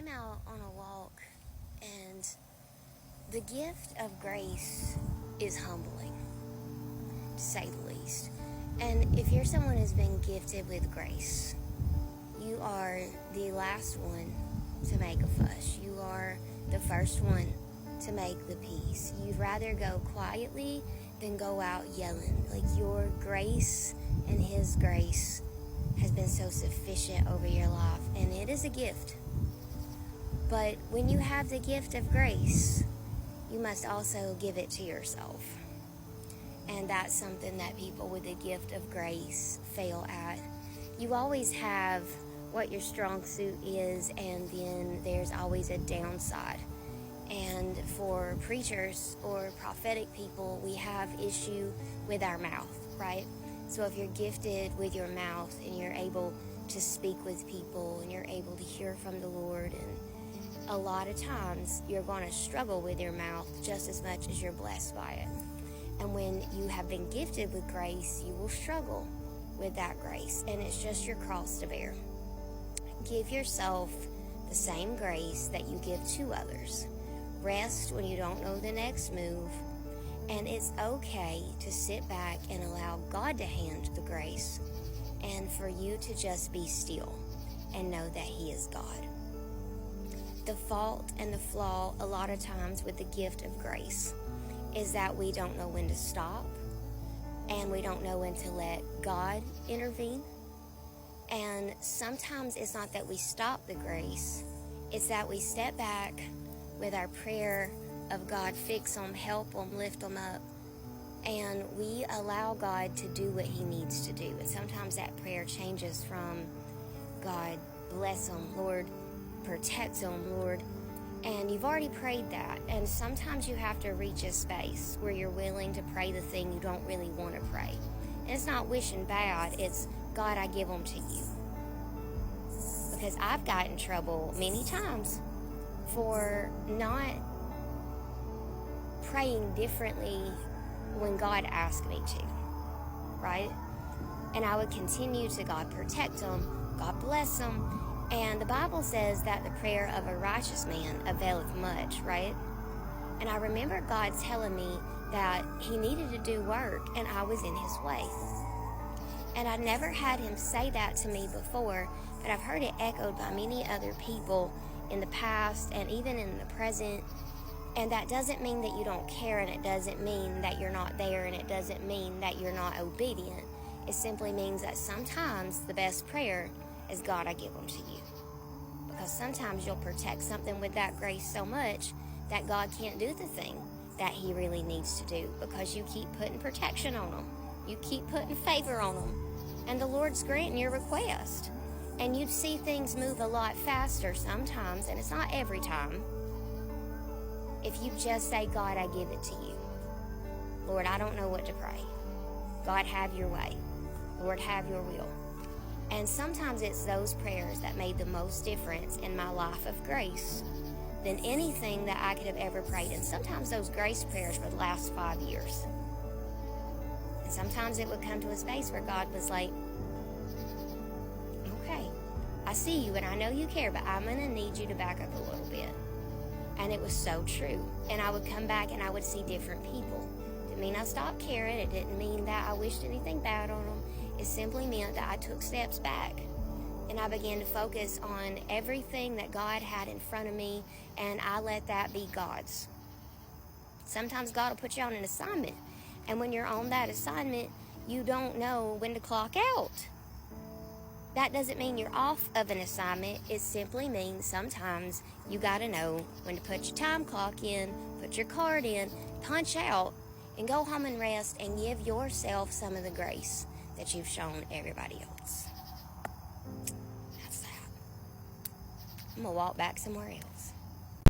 came out on a walk, and the gift of grace is humbling, to say the least. And if you're someone who's been gifted with grace, you are the last one to make a fuss. You are the first one to make the peace. You'd rather go quietly than go out yelling. Like, your grace and His grace has been so sufficient over your life, and it is a gift. But when you have the gift of grace, you must also give it to yourself. And that's something that people with the gift of grace fail at. You always have what your strong suit is, and then there's always a downside. And for preachers or prophetic people, we have issue with our mouth, right? So if you're gifted with your mouth and you're able to speak with people and you're able to hear from the Lord, and a lot of times you're going to struggle with your mouth just as much as you're blessed by it. And when you have been gifted with grace, you will struggle with that grace, and it's just your cross to bear. Give yourself the same grace that you give to others. Rest when you don't know the next move, and it's okay to sit back and allow God to hand the grace, and for you to just be still and know that He is God. The fault and the flaw a lot of times with the gift of grace is that we don't know when to stop, and we don't know when to let God intervene. And sometimes it's not that we stop the grace, it's that we step back with our prayer of God, fix them, help them, lift them up, and we allow God to do what He needs to do. And sometimes that prayer changes from, God, bless them, Lord, protect them, Lord, and you've already prayed that. And sometimes you have to reach a space where you're willing to pray the thing you don't really want to pray. And it's not wishing bad, it's, God, I give them to you. Because I've gotten in trouble many times for not praying differently when God asked me to, right? And I would continue to, God, protect them, God bless them. And the Bible says that the prayer of a righteous man availeth much, right? And I remember God telling me that He needed to do work, and I was in His way. And I never had Him say that to me before, but I've heard it echoed by many other people in the past and even in the present. And that doesn't mean that you don't care, and it doesn't mean that you're not there, and it doesn't mean that you're not obedient. It simply means that sometimes the best prayer is, God, I give them to you. Because sometimes you'll protect something with that grace so much that God can't do the thing that He really needs to do, because you keep putting protection on them. You keep putting favor on them. And the Lord's granting your request. And you'd see things move a lot faster sometimes, and it's not every time, if you just say, God, I give it to you. Lord, I don't know what to pray. God, have your way. Lord, have your will. And sometimes it's those prayers that made the most difference in my life of grace than anything that I could have ever prayed. And sometimes those grace prayers would last 5 years. And sometimes it would come to a space where God was like, okay, I see you and I know you care, but I'm going to need you to back up a little bit. And it was so true. And I would come back and I would see different people. It didn't mean I stopped caring. It didn't mean that I wished anything bad on them. It simply meant that I took steps back. And I began to focus on everything that God had in front of me, and I let that be God's. Sometimes God will put you on an assignment. And when you're on that assignment, you don't know when to clock out. That doesn't mean you're off of an assignment. It simply means sometimes you got to know when to put your time clock in, put your card in, punch out, and go home and rest and give yourself some of the grace that you've shown everybody else. That's that. I'm going to walk back somewhere else.